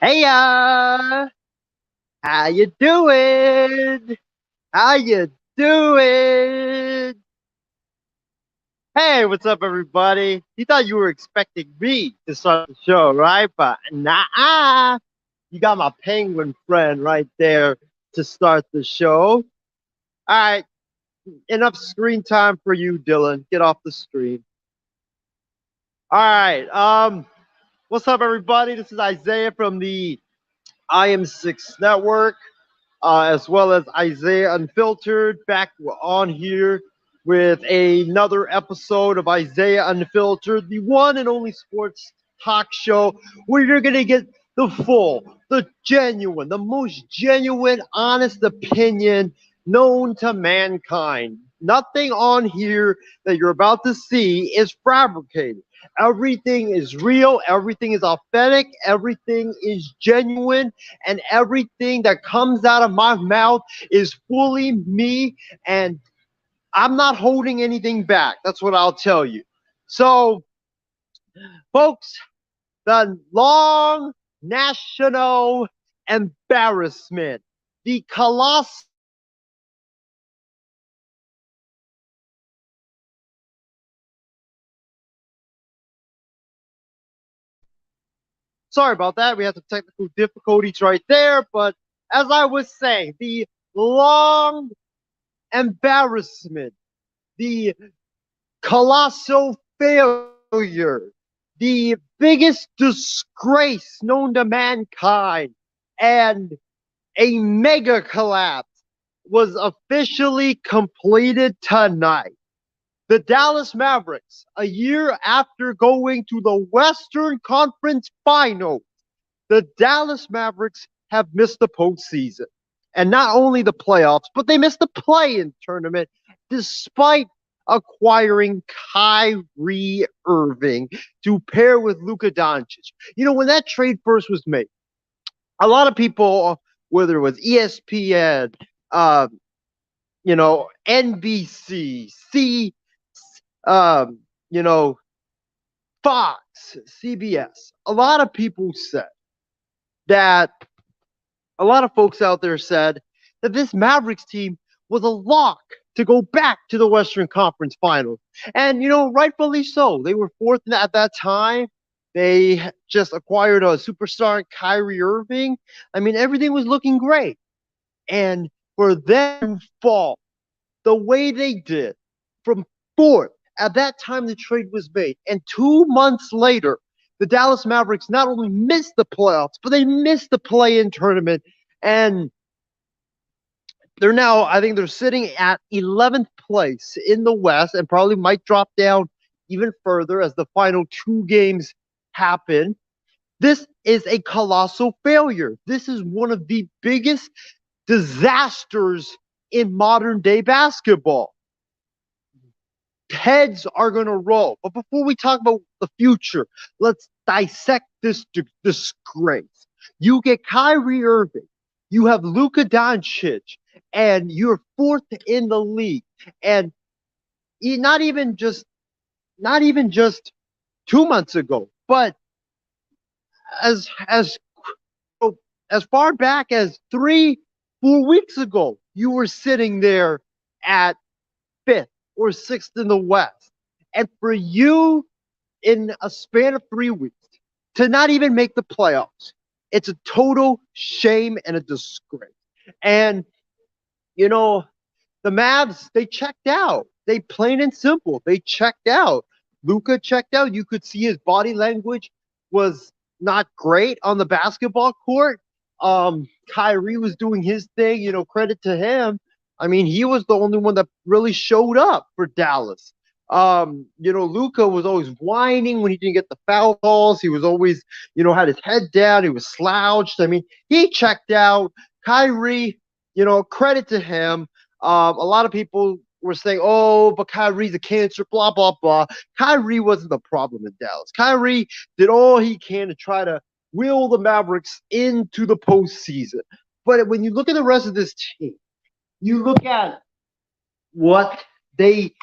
Hey, how you doing? How you doing? Hey, what's up, everybody? You thought you were expecting me to start the show, right? But nah, you got my penguin friend right there to start the show. All right, enough screen time for you, Dylan. Get off the screen. All right, what's up, everybody? This is Isaiah from the I Am Six Network. As well as Isaiah Unfiltered, back on here with another episode of Isaiah Unfiltered, the one and only sports talk show where you're going to get the full, the genuine, the most genuine, honest opinion known to mankind. Nothing on here that you're about to see is fabricated. Everything is real, everything is authentic, everything is genuine, and everything that comes out of my mouth is fully me, and I'm not holding anything back. That's what I'll tell you. So, folks, the long national embarrassment, the colossal. Sorry about that. We had some technical difficulties right there. But as I was saying, the long embarrassment, the colossal failure, the biggest disgrace known to mankind, and a mega collapse was officially completed tonight. The Dallas Mavericks, a year after going to the Western Conference Finals, the Dallas Mavericks have missed the postseason. And not only the playoffs, but they missed the play-in tournament despite acquiring Kyrie Irving to pair with Luka Doncic. You know, when that trade first was made, a lot of people, whether it was ESPN, NBC, um, you know, Fox, CBS, a lot of people said that a lot of folks out there said that this Mavericks team was a lock to go back to the Western Conference Finals. And, rightfully so. They were fourth at that time. They just acquired a superstar in Kyrie Irving. I mean, everything was looking great. And for them to fall the way they did from fourth, at that time the trade was made, and 2 months later, the Dallas Mavericks not only missed the playoffs, but they missed the play-in tournament, and I think they're sitting at 11th place in the West and probably might drop down even further as the final two games happen. This is a colossal failure. This is one of the biggest disasters in modern day basketball. Heads are going to roll. But before we talk about the future, let's dissect this disgrace. You get Kyrie Irving, you have Luka Doncic, and you're fourth in the league. And not even just 2 months ago, but as far back as 3-4 weeks ago, you were sitting there at fifth or sixth in the West. And for you, in a span of 3 weeks, to not even make the playoffs, it's a total shame and a disgrace. And, the Mavs, they checked out. They plain and simple, they checked out. Luka checked out. You could see his body language was not great on the basketball court. Kyrie was doing his thing, credit to him. I mean, he was the only one that really showed up for Dallas. Luka was always whining when he didn't get the foul calls. He was always, had his head down. He was slouched. I mean, he checked out. Kyrie, credit to him. A lot of people were saying, oh, but Kyrie's a cancer, blah, blah, blah. Kyrie wasn't the problem in Dallas. Kyrie did all he can to try to wheel the Mavericks into the postseason. But when you look at the rest of this team, you look at what they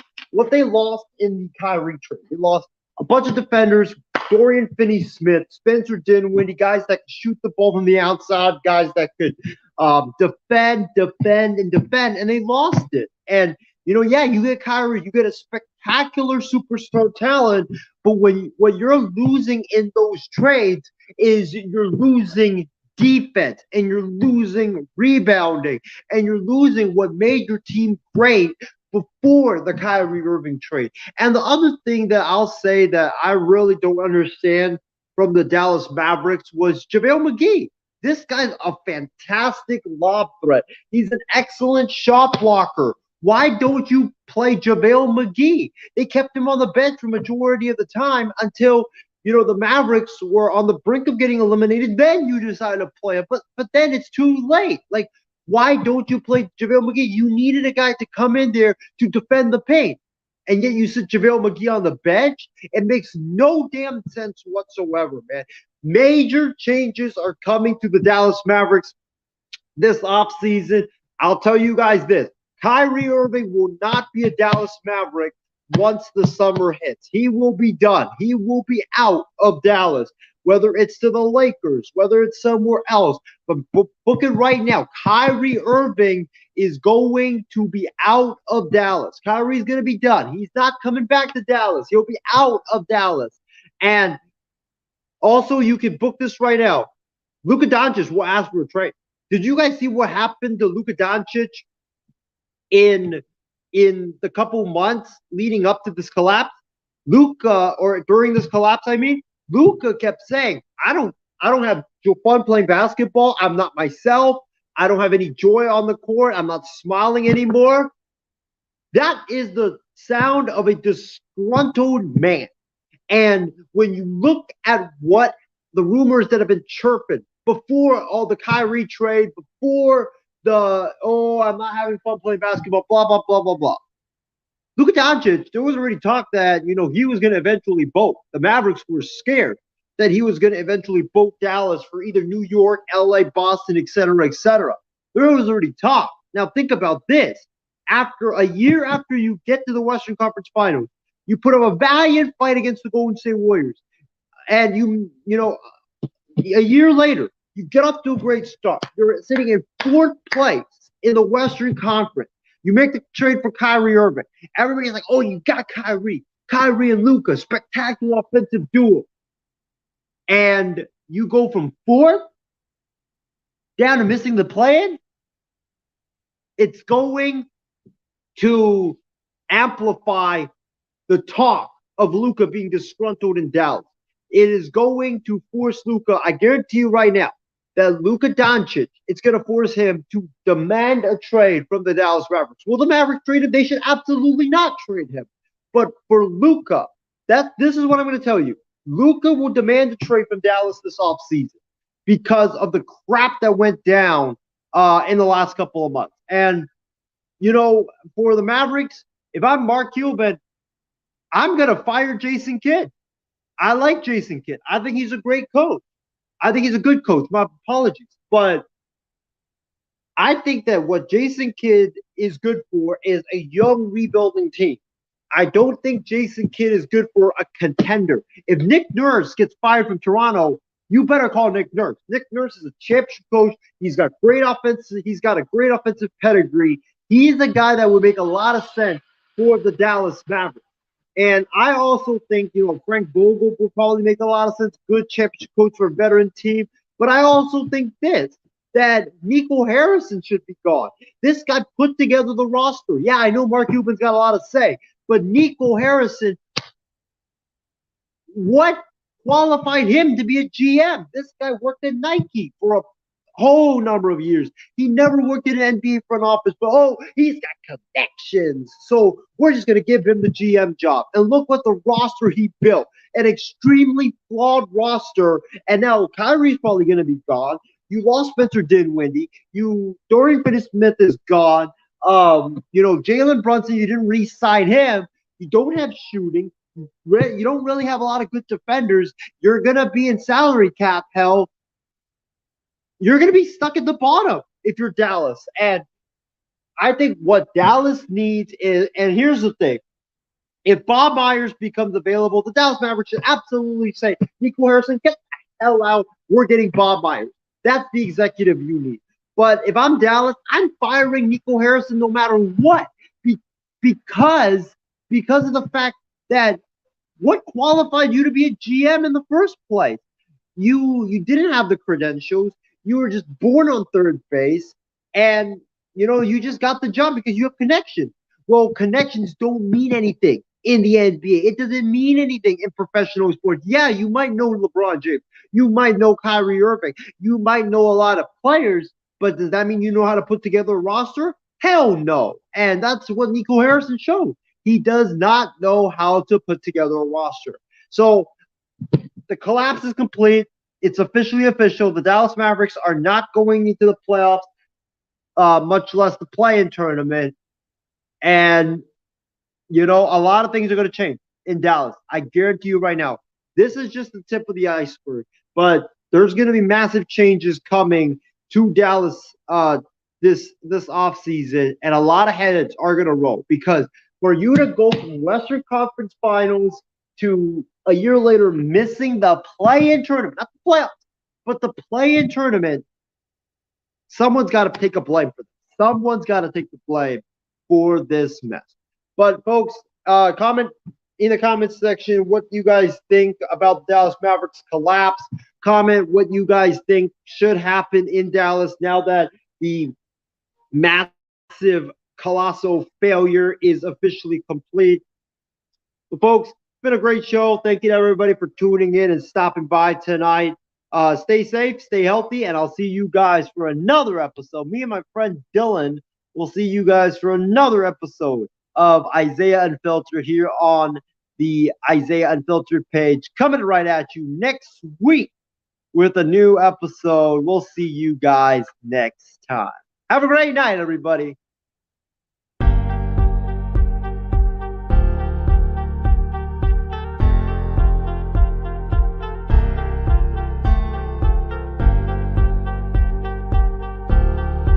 lost in the Kyrie trade. They lost a bunch of defenders, Dorian Finney-Smith, Spencer Dinwiddie, guys that can shoot the ball from the outside, guys that could defend, and defend, and they lost it. And yeah, you get Kyrie, you get a spectacular superstar talent, but when what you're losing in those trades is you're losing defense and you're losing rebounding and you're losing what made your team great before the Kyrie Irving trade. And the other thing that I'll say that I really don't understand from the Dallas Mavericks was JaVale McGee. This guy's a fantastic lob threat. He's an excellent shot blocker. Why don't you play JaVale McGee? They kept him on the bench for majority of the time until the Mavericks were on the brink of getting eliminated. Then you decide to play him, but then it's too late. Like, why don't you play JaVale McGee? You needed a guy to come in there to defend the paint, and yet you sit JaVale McGee on the bench. It makes no damn sense whatsoever, man. Major changes are coming to the Dallas Mavericks this offseason. I'll tell you guys this. Kyrie Irving will not be a Dallas Maverick once the summer hits. He will be done. He will be out of Dallas, whether it's to the Lakers, whether it's somewhere else. But book it right now. Kyrie Irving is going to be out of Dallas. Kyrie's going to be done. He's not coming back to Dallas. He'll be out of Dallas. And also, you can book this right now. Luka Doncic will ask for a trade. Did you guys see what happened to Luka Doncic in the couple months leading up to this collapse? Luka, or during this collapse, I mean, Luka kept saying, I don't have fun playing basketball. I'm not myself. I don't have any joy on the court. I'm not smiling anymore. That is the sound of a disgruntled man. And when you look at what the rumors that have been chirping before all the Kyrie trade, before I'm not having fun playing basketball, blah, blah, blah, blah, blah. Luka Doncic, there was already talk that, he was going to eventually bolt. The Mavericks were scared that he was going to eventually bolt Dallas for either New York, LA, Boston, et cetera, et cetera. There was already talk. Now think about this. After a year after you get to the Western Conference Finals, you put up a valiant fight against the Golden State Warriors. And a year later, you get off to a great start. You're sitting in fourth place in the Western Conference. You make the trade for Kyrie Irving. Everybody's like, oh, you got Kyrie. Kyrie and Luka, spectacular offensive duo. And you go from fourth down to missing the play-in. It's going to amplify the talk of Luka being disgruntled in Dallas. It is going to force Luka, I guarantee you right now, that Luka Doncic, it's going to force him to demand a trade from the Dallas Mavericks. Will the Mavericks trade him? They should absolutely not trade him. But for Luka, this is what I'm going to tell you. Luka will demand a trade from Dallas this offseason because of the crap that went down in the last couple of months. And, for the Mavericks, if I'm Mark Cuban, I'm going to fire Jason Kidd. I like Jason Kidd. I think he's a great coach. I think he's a good coach. My apologies. But I think that what Jason Kidd is good for is a young rebuilding team. I don't think Jason Kidd is good for a contender. If Nick Nurse gets fired from Toronto, you better call Nick Nurse. Nick Nurse is a championship coach. He's got great offense. He's got a great offensive pedigree. He's a guy that would make a lot of sense for the Dallas Mavericks. And I also think, Frank Vogel will probably make a lot of sense. Good championship coach for a veteran team. But I also think that Nico Harrison should be gone. This guy put together the roster. Yeah, I know Mark Cuban's got a lot to say. But Nico Harrison, what qualified him to be a GM? This guy worked at Nike for a whole number of years. He never worked in an NBA front office, but he's got connections. So we're just going to give him the GM job. And look what the roster he built. An extremely flawed roster. And now Kyrie's probably going to be gone. You lost Spencer Dinwiddie. Dorian Finney-Smith is gone. Jalen Brunson, you didn't re-sign him. You don't have shooting. You don't really have a lot of good defenders. You're going to be in salary cap hell. You're going to be stuck at the bottom if you're Dallas. And I think what Dallas needs is, and here's the thing, If Bob Myers becomes available, the Dallas Mavericks should absolutely say, Nico Harrison, get the hell out. We're getting Bob Myers. That's the executive you need. But if I'm Dallas, I'm firing Nico Harrison no matter what. Because of the fact that what qualified you to be a GM in the first place? You didn't have the credentials. You were just born on third base, and you just got the job because you have connections. Well, connections don't mean anything in the NBA. It doesn't mean anything in professional sports. Yeah, you might know LeBron James. You might know Kyrie Irving. You might know a lot of players, but does that mean you know how to put together a roster? Hell no. And that's what Nico Harrison showed. He does not know how to put together a roster. So the collapse is complete. It's officially official. The Dallas Mavericks are not going into the playoffs, much less the play-in tournament. And, a lot of things are going to change in Dallas. I guarantee you right now. This is just the tip of the iceberg. But there's going to be massive changes coming to Dallas this offseason. And a lot of heads are going to roll. Because for you to go from Western Conference Finals to a year later missing the play-in tournament, not the playoffs, but the play-in tournament, someone's got to take a blame for this. Someone's got to take the blame for this mess. But folks, comment in the comments section what you guys think about the Dallas Mavericks collapse. Comment what you guys think should happen in Dallas now that the massive Colossal failure is officially complete. But folks, it's been a great show. Thank you to everybody for tuning in and stopping by tonight. Stay safe, stay healthy, and I'll see you guys for another episode. Me and my friend Dylan will see you guys for another episode of Isaiah Unfiltered here on the Isaiah Unfiltered page. Coming right at you next week with a new episode. We'll see you guys next time. Have a great night, everybody.